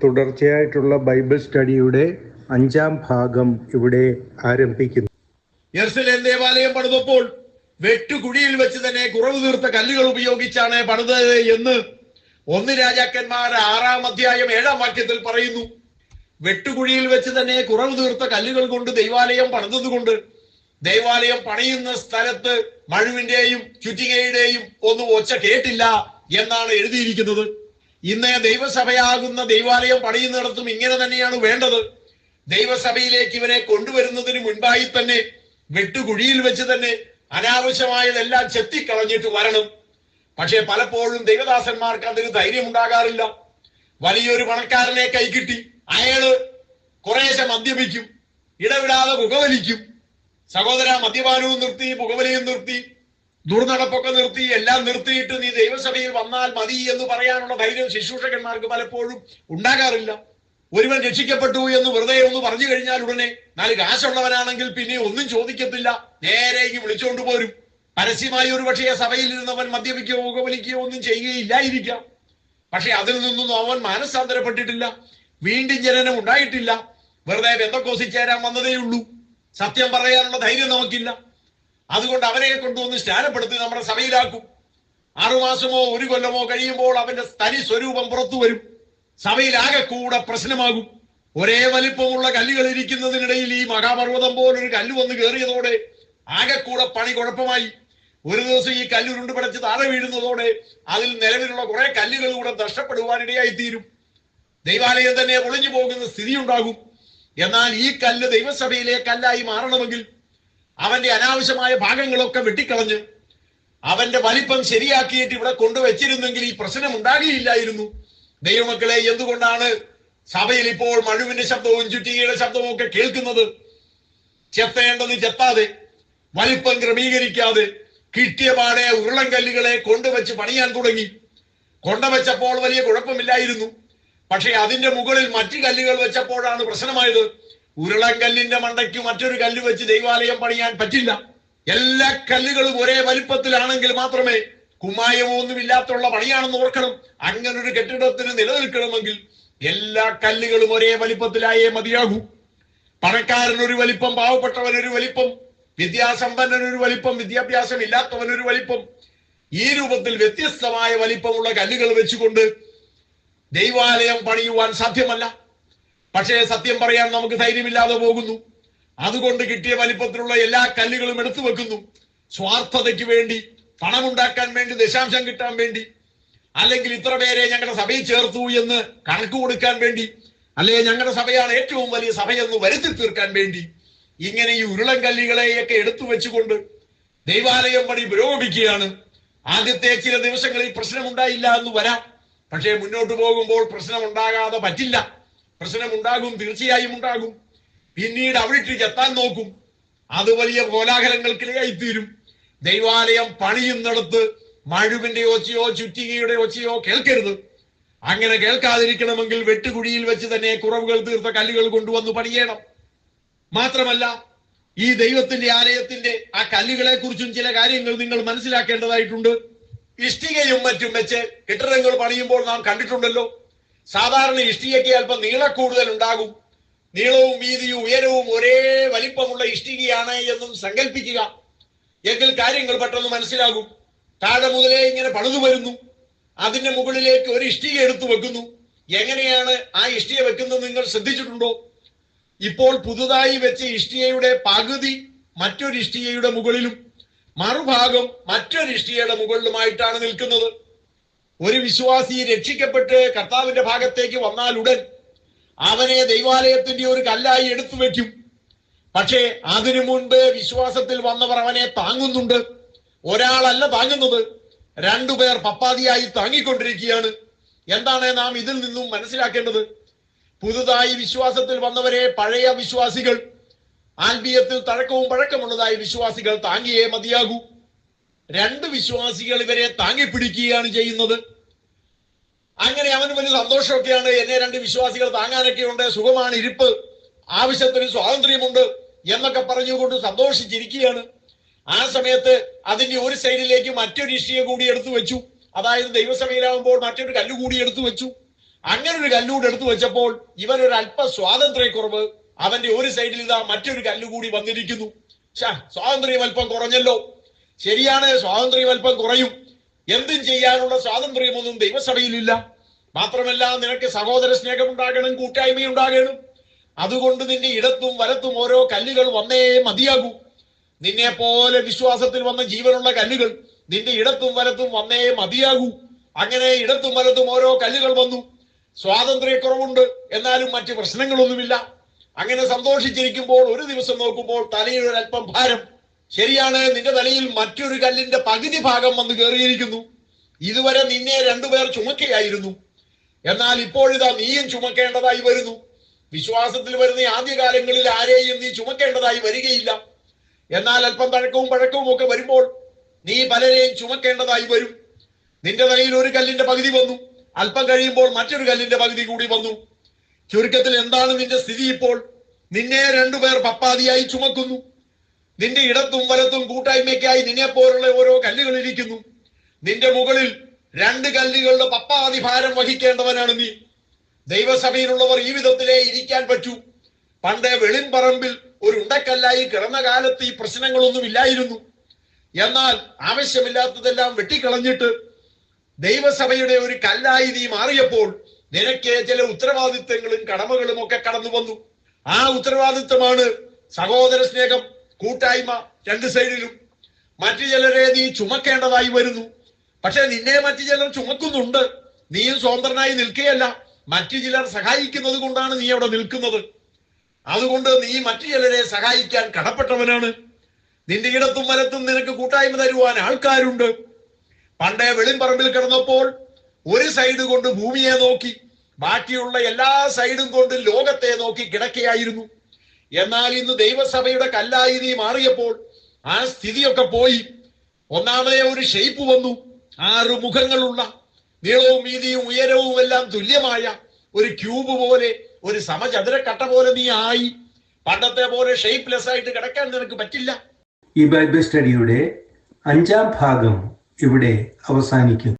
തുടർച്ചയായിട്ടുള്ള ബൈബിൾ സ്റ്റഡിയുടെ 5-ാം ഭാഗം ഇവിടെ ആരംഭിക്കുന്നു. യെരുശലേം ദേവാലയം പണിതപ്പോൾ വെട്ടുകുഴിയിൽ വെച്ച് തന്നെ കുറവ് തീർത്ത കല്ലുകൾ ഉപയോഗിച്ചാണ് പണിതത് എന്ന് 1 രാജാക്കന്മാർ 6-ാം അധ്യായം 7-ാം വാക്യത്തിൽ പറയുന്നു. വെട്ടുകുഴിയിൽ വെച്ച് തന്നെ കുറവ് തീർത്ത കല്ലുകൾ കൊണ്ട് ദൈവാലയം പണിതതുകൊണ്ട് ദൈവാലയം പണിയുന്ന സ്ഥലത്ത് മഴുവിന്റെയും ചുറ്റികയുടെയും ഒന്നും ഒച്ച കേട്ടില്ല എന്നാണ് എഴുതിയിരിക്കുന്നത്. ഇന്ന് ദൈവസഭയാകുന്ന ദൈവാലയം പണിയുന്നിടത്തും ഇങ്ങനെ തന്നെയാണ് വേണ്ടത്. ദൈവസഭയിലേക്ക് ഇവരെ കൊണ്ടുവരുന്നതിന് മുൻപായി തന്നെ വെട്ടുകുഴിയിൽ വെച്ച് തന്നെ അനാവശ്യമായതെല്ലാം ചെത്തിക്കളഞ്ഞിട്ട് വരണം. പക്ഷെ പലപ്പോഴും ദൈവദാസന്മാർക്ക് അതിന് ധൈര്യം ഉണ്ടാകാറില്ല. വലിയൊരു പണക്കാരനെ കൈകിട്ടി അയാള് കുറേശ്ശെ മദ്യപിക്കും, ഇടവിടാതെ പുകവലിക്കും. സഹോദര, മദ്യപാനവും നിർത്തി, പുകവലിയും നിർത്തി, ദുർനടപ്പൊക്കെ നിർത്തി, എല്ലാം നിർത്തിയിട്ട് നീ ദൈവസഭയിൽ വന്നാൽ മതി എന്ന് പറയാനുള്ള ധൈര്യം ശുശ്രൂഷകന്മാർക്ക് പലപ്പോഴും ഉണ്ടാകാറില്ല. ഒരുവൻ രക്ഷിക്കപ്പെട്ടു എന്ന് വെറുതെ ഒന്ന് പറഞ്ഞു കഴിഞ്ഞാൽ ഉടനെ 4 കാശുള്ളവനാണെങ്കിൽ പിന്നെ ഒന്നും ചോദിക്കത്തില്ല, നേരേക്ക് വിളിച്ചുകൊണ്ട് പോരും. പരസ്യമായി ഒരു പക്ഷേ സഭയിൽ ഇരുന്നവൻ മദ്യപിക്കുകയോ പുകവലിക്കുകയോ ഒന്നും ചെയ്യുകയില്ലായിരിക്കാം. പക്ഷെ അതിൽ നിന്നൊന്നും അവൻ മാനസാന്തരപ്പെട്ടിട്ടില്ല, വീണ്ടും ജനനം ഉണ്ടായിട്ടില്ല. വെറുതെ ബെന്തക്കോസിൽ ചേരാൻ വന്നതേയുള്ളൂ. സത്യം പറയാനുള്ള ധൈര്യം നമുക്കില്ല. അതുകൊണ്ട് അവനെ കൊണ്ടുവന്ന് സ്നാനപ്പെടുത്തി നമ്മുടെ സഭയിലാക്കും. 6 മാസമോ 1 കൊല്ലമോ കഴിയുമ്പോൾ അവന്റെ തനി സ്വരൂപം പുറത്തു വരും. സഭയിലാകെ കൂടെ പ്രശ്നമാകും. ഒരേ വലിപ്പമുള്ള കല്ലുകൾ ഇരിക്കുന്നതിനിടയിൽ ഈ മഹാപർവ്വതം പോലൊരു കല്ല് വന്ന് കയറിയതോടെ ആകെ കൂടെ പണി കുഴപ്പമായി. ഒരു ദിവസം ഈ കല്ല് ഉരുണ്ടുപിടച്ച് താഴെ വീഴുന്നതോടെ അതിൽ നിലവിലുള്ള കുറെ കല്ലുകൾ കൂടെ നഷ്ടപ്പെടുവാനിടയായി തീരും. ദൈവാലയം തന്നെ പൊളിഞ്ഞു പോകുന്ന സ്ഥിതി ഉണ്ടാകും. എന്നാൽ ഈ കല്ല് ദൈവസഭയിലെ കല്ലായി മാറണമെങ്കിൽ അവന്റെ അനാവശ്യമായ ഭാഗങ്ങളൊക്കെ വെട്ടിക്കളഞ്ഞ് അവന്റെ വലിപ്പം ശരിയാക്കിയിട്ട് ഇവിടെ കൊണ്ടുവച്ചിരുന്നെങ്കിൽ ഈ പ്രശ്നം ഉണ്ടാകുകയില്ലായിരുന്നു. ദൈവമക്കളെ, എന്തുകൊണ്ടാണ് സഭയിൽ ഇപ്പോൾ മഴുവിന്റെ ശബ്ദവും ചുറ്റികയുടെ ശബ്ദവും ഒക്കെ കേൾക്കുന്നത്? ചെത്തേണ്ടത് ചെത്താതെ, വലിപ്പം ക്രമീകരിക്കാതെ കിട്ടിയ പാടെ ഉരുളൻകല്ലുകളെ കൊണ്ടുവച്ച് പണിയാൻ തുടങ്ങി. കൊണ്ടുവച്ചപ്പോൾ വലിയ കുഴപ്പമില്ലായിരുന്നു. പക്ഷെ അതിന്റെ മുകളിൽ മറ്റു കല്ലുകൾ വെച്ചപ്പോഴാണ് പ്രശ്നമായത്. ഉരുളൻകല്ലിന്റെ മണ്ടയ്ക്ക് മറ്റൊരു കല്ല് വെച്ച് ദൈവാലയം പണിയാൻ പറ്റില്ല. എല്ലാ കല്ലുകളും ഒരേ വലിപ്പത്തിലാണെങ്കിൽ മാത്രമേ, കുമ്മായമൊന്നുമില്ലാത്തുള്ള പണിയാണെന്ന് ഓർക്കണം. അങ്ങനൊരു കെട്ടിടത്തിന് നിലനിൽക്കണമെങ്കിൽ എല്ലാ കല്ലുകളും ഒരേ വലിപ്പത്തിലായേ മതിയാകൂ. പണക്കാരനൊരു വലിപ്പം, പാവപ്പെട്ടവനൊരു വലിപ്പം, വിദ്യാസമ്പന്നനൊരു വലിപ്പം, വിദ്യാഭ്യാസം ഇല്ലാത്തവനൊരു വലിപ്പം. ഈ രൂപത്തിൽ വ്യത്യസ്തമായ വലിപ്പമുള്ള കല്ലുകൾ വെച്ചുകൊണ്ട് ദൈവാലയം പണിയുവാൻ സാധ്യമല്ല. പക്ഷേ സത്യം പറയാൻ നമുക്ക് ധൈര്യമില്ലാതെ പോകുന്നു. അതുകൊണ്ട് കിട്ടിയ വലിപ്പത്തിലുള്ള എല്ലാ കല്ലുകളും എടുത്തു വെക്കുന്നു. സ്വാർത്ഥതയ്ക്ക് വേണ്ടി, പണമുണ്ടാക്കാൻ വേണ്ടി, ദശാംശം കിട്ടാൻ വേണ്ടി, അല്ലെങ്കിൽ ഇത്ര പേരെ ഞങ്ങളുടെ സഭയിൽ ചേർത്തു എന്ന് കണക്ക് കൊടുക്കാൻ വേണ്ടി, അല്ലെങ്കിൽ ഞങ്ങളുടെ സഭയാണ് ഏറ്റവും വലിയ സഭയെന്ന് വരുത്തി തീർക്കാൻ വേണ്ടി, ഇങ്ങനെ ഈ ഉരുളൻ കല്ലുകളെയൊക്കെ എടുത്തു വെച്ചുകൊണ്ട് ദൈവാലയം പണി പുരോഗമിക്കുകയാണ്. ആദ്യത്തെ ചില ദിവസങ്ങളിൽ പ്രശ്നമുണ്ടായില്ല എന്ന് വരാം. പക്ഷേ മുന്നോട്ട് പോകുമ്പോൾ പ്രശ്നം ഉണ്ടാകാതെ പറ്റില്ല. പ്രശ്നമുണ്ടാകും, തീർച്ചയായും ഉണ്ടാകും. പിന്നീട് അവിടെ ചെത്താൻ നോക്കും. അത് വലിയ കോലാഹലങ്ങൾക്കിടയായിത്തീരും. ദൈവാലയം പണിയുന്നിടത്ത് മഴുവിന്റെ ഒച്ചയോ ചുറ്റികയുടെ ഒച്ചയോ കേൾക്കരുത്. അങ്ങനെ കേൾക്കാതിരിക്കണമെങ്കിൽ വെട്ടുകുഴിയിൽ വെച്ച് തന്നെ കുറവുകൾ തീർത്ത കല്ലുകൾ കൊണ്ടുവന്ന് പണിയണം. മാത്രമല്ല, ഈ ദൈവത്തിന്റെ ആലയത്തിന്റെ ആ കല്ലുകളെ കുറിച്ചും ചില കാര്യങ്ങൾ നിങ്ങൾ മനസ്സിലാക്കേണ്ടതായിട്ടുണ്ട്. ഇഷ്ടികയും മറ്റും വെച്ച് കെട്ടിടങ്ങൾ പണിയുമ്പോൾ നാം കണ്ടിട്ടുണ്ടല്ലോ, സാധാരണ ഇഷ്ടികയ്ക്ക് അല്പം നീളക്കൂടുതൽ ഉണ്ടാകും. നീളവും വീതിയും ഉയരവും ഒരേ വലിപ്പമുള്ള ഇഷ്ടികയാണ് എന്നും സങ്കല്പിക്കുക. എങ്കിൽ കാര്യങ്ങൾ പെട്ടെന്ന് മനസ്സിലാകും. താഴെ മുതലേ ഇങ്ങനെ പണിതു വരുന്നു. അതിന്റെ മുകളിലേക്ക് ഒരു ഇഷ്ടിക എടുത്തു വെക്കുന്നു. എങ്ങനെയാണ് ആ ഇഷ്ടിക വെക്കുന്നത് നിങ്ങൾ ശ്രദ്ധിച്ചിട്ടുണ്ടോ? ഇപ്പോൾ പുതുതായി വെച്ച ഇഷ്ടികയുടെ പകുതി മറ്റൊരു ഇഷ്ടികയുടെ മുകളിലും മറുഭാഗം മറ്റൊരു ഇഷ്ടികയുടെ മുകളിലുമായിട്ടാണ് നിൽക്കുന്നത്. ഒരു വിശ്വാസി രക്ഷിക്കപ്പെട്ട് കർത്താവിന്റെ ഭാഗത്തേക്ക് വന്നാൽ ഉടൻ അവനെ ദൈവാലയത്തിന്റെ ഒരു കല്ലായി എടുത്തു വെക്കും. പക്ഷേ അതിനു മുൻപ് വിശ്വാസത്തിൽ വന്നവർ അവനെ താങ്ങുന്നുണ്ട്. ഒരാളല്ല താങ്ങുന്നത്, 2 പേർ പപ്പാതിയായി താങ്ങിക്കൊണ്ടിരിക്കുകയാണ്. എന്താണ് നാം ഇതിൽ നിന്നും മനസ്സിലാക്കേണ്ടത്? പുതുതായി വിശ്വാസത്തിൽ വന്നവരെ പഴയ വിശ്വാസികൾ, ആത്മീയത്തിൽ തഴക്കവും പഴക്കമുള്ളതായി വിശ്വാസികൾ താങ്ങിയേ മതിയാകൂ. 2 വിശ്വാസികൾ ഇവരെ താങ്ങിപ്പിടിക്കുകയാണ് ചെയ്യുന്നത്. അങ്ങനെ അവന് വലിയ സന്തോഷമൊക്കെയാണ്. എന്നെ 2 വിശ്വാസികൾ താങ്ങാനൊക്കെ ഉണ്ട്, സുഖമാണ്, ഇരിപ്പ്, ആവശ്യത്തിന് സ്വാതന്ത്ര്യമുണ്ട് എന്നൊക്കെ പറഞ്ഞുകൊണ്ട് സന്തോഷിച്ചിരിക്കുകയാണ്. ആ സമയത്ത് അതിന്റെ ഒരു സൈഡിലേക്ക് മറ്റൊരു ഇഷ്ടിക കൂടി എടുത്തു വെച്ചു. അതായത് ദൈവസഭയിലാകുമ്പോൾ മറ്റൊരു കല്ല് കൂടി എടുത്തു വെച്ചു. അങ്ങനെ ഒരു കല്ലൂടെ എടുത്തു വെച്ചപ്പോൾ ഇവനൊരു അല്പ സ്വാതന്ത്ര്യക്കുറവ്, അവന്റെ ഒരു സൈഡിൽ ഇതാ മറ്റൊരു കല്ലുകൂടി വന്നിരിക്കുന്നു. സ്വാതന്ത്ര്യം അല്പം കുറഞ്ഞല്ലോ. ശരിയാണ്, സ്വാതന്ത്ര്യം അല്പം കുറയും. എന്തും ചെയ്യാനുള്ള സ്വാതന്ത്ര്യമൊന്നും ദൈവസഭയിലില്ല. മാത്രമല്ല, നിനക്ക് സഹോദര സ്നേഹം ഉണ്ടാകണം, കൂട്ടായ്മയുണ്ടാകണം. അതുകൊണ്ട് നിന്റെ ഇടത്തും വലത്തും ഓരോ കല്ലുകൾ വന്നേ മതിയാകൂ. നിന്നെ പോലെ വിശ്വാസത്തിൽ വന്ന ജീവനുള്ള കല്ലുകൾ നിന്റെ ഇടത്തും വലത്തും വന്നേ മതിയാകൂ. അങ്ങനെ ഇടത്തും വലത്തും ഓരോ കല്ലുകൾ വന്നു. സ്വാതന്ത്ര്യക്കുറവുണ്ട്, എന്നാലും മറ്റ് പ്രശ്നങ്ങളൊന്നുമില്ല. അങ്ങനെ സന്തോഷിച്ചിരിക്കുമ്പോൾ ഒരു ദിവസം നോക്കുമ്പോൾ തലയിൽ ഒരല്പം ഭാരം. ശരിയാണ്, നിന്റെ തലയിൽ മറ്റൊരു കല്ലിന്റെ പകുതി ഭാഗം വന്ന് കയറിയിരിക്കുന്നു. ഇതുവരെ നിന്നെ രണ്ടുപേർ ചുമക്കുകയായിരുന്നു, എന്നാൽ ഇപ്പോഴിതാ നീയും ചുമക്കേണ്ടതായി വരുന്നു. വിശ്വാസത്തിൽ വരുന്ന ആദ്യകാലങ്ങളിൽ ആരെയും നീ ചുമക്കേണ്ടതായി വരികയില്ല. എന്നാൽ അല്പം തഴക്കവും പഴക്കവും ഒക്കെ വരുമ്പോൾ നീ പലരെയും ചുമക്കേണ്ടതായി വരും. നിന്റെ തലയിൽ ഒരു കല്ലിന്റെ പകുതി വന്നു, അല്പം കഴിയുമ്പോൾ മറ്റൊരു കല്ലിന്റെ പകുതി കൂടി വന്നു. ചുരുക്കത്തിൽ എന്താണ് നിന്റെ സ്ഥിതി ഇപ്പോൾ? നിന്നെ രണ്ടുപേർ പപ്പാതിയായി ചുമക്കുന്നു. നിന്റെ ഇടത്തും വലത്തും കൂട്ടായ്മയ്ക്കായി നിന്നെ പോലുള്ള ഓരോ കല്ലുകൾ ഇരിക്കുന്നു. നിന്റെ മുകളിൽ രണ്ട് കല്ലുകളുടെ പപ്പാതി ഭാരം വഹിക്കേണ്ടവനാണ് നീ. ദൈവസഭയിലുള്ളവർ ഈ വിധത്തിലേ ഇരിക്കാൻ പറ്റൂ. പണ്ട് വെളിമ്പറമ്പിൽ ഒരു ഉണ്ടക്കല്ലായി കിടന്ന കാലത്ത് ഈ പ്രശ്നങ്ങളൊന്നും ഇല്ലായിരുന്നു. എന്നാൽ ആവശ്യമില്ലാത്തതെല്ലാം വെട്ടിക്കളഞ്ഞിട്ട് ദൈവസഭയുടെ ഒരു കല്ലായി നീ മാറിയപ്പോൾ നിനക്ക് ചില ഉത്തരവാദിത്തങ്ങളും കടമകളും ഒക്കെ കടന്നു വന്നു. ആ ഉത്തരവാദിത്തമാണ് സഹോദര സ്നേഹം, കൂട്ടായ്മ. രണ്ട് സൈഡിലും മറ്റു ചിലരെ നീ ചുമക്കേണ്ടതായി വരുന്നു. പക്ഷെ നിന്നെ മറ്റു ചിലർ ചുമക്കുന്നുണ്ട്. നീയും സ്വതന്ത്രനായി നിൽക്കുകയല്ല, മറ്റു ചിലർ സഹായിക്കുന്നത് കൊണ്ടാണ് നീ അവിടെ നിൽക്കുന്നത്. അതുകൊണ്ട് നീ മറ്റു ചിലരെ സഹായിക്കാൻ കടപ്പെട്ടവനാണ്. നിന്റെ ഇടത്തും വലത്തും നിനക്ക് കൂട്ടായ്മ തരുവാൻ ആൾക്കാരുണ്ട്. പണ്ടേ വെളിമ്പറമ്പിൽ കിടന്നപ്പോൾ ഒരു സൈഡ് കൊണ്ട് ഭൂമിയെ നോക്കി, ബാക്കിയുള്ള എല്ലാ സൈഡും കൊണ്ട് ലോകത്തെ നോക്കി കിടക്കുകയായിരുന്നു. എന്നാൽ ഇന്ന് ദൈവസഭയുടെ കല്ലായി നീ മാറിയപ്പോൾ ആ സ്ഥിതിയൊക്കെ പോയി. ഒന്നാമതേ ഒരു ഷേപ്പ് വന്നു. 6 മുഖങ്ങളുള്ള, നീളവും വീതിയും ഉയരവും എല്ലാം തുല്യമായ ഒരു ക്യൂബ് പോലെ, ഒരു സമചതുരക്കട്ട പോലെ നീ ആയി. പണ്ടത്തെ പോലെ ഷേപ്പ്ലെസ് ആയിട്ട് കിടക്കാൻ നിനക്ക് പറ്റില്ല. ഈ ബൈബിൾ സ്റ്റഡിയുടെ 5ാം ഭാഗം ഇവിടെ അവസാനിക്കുന്നു.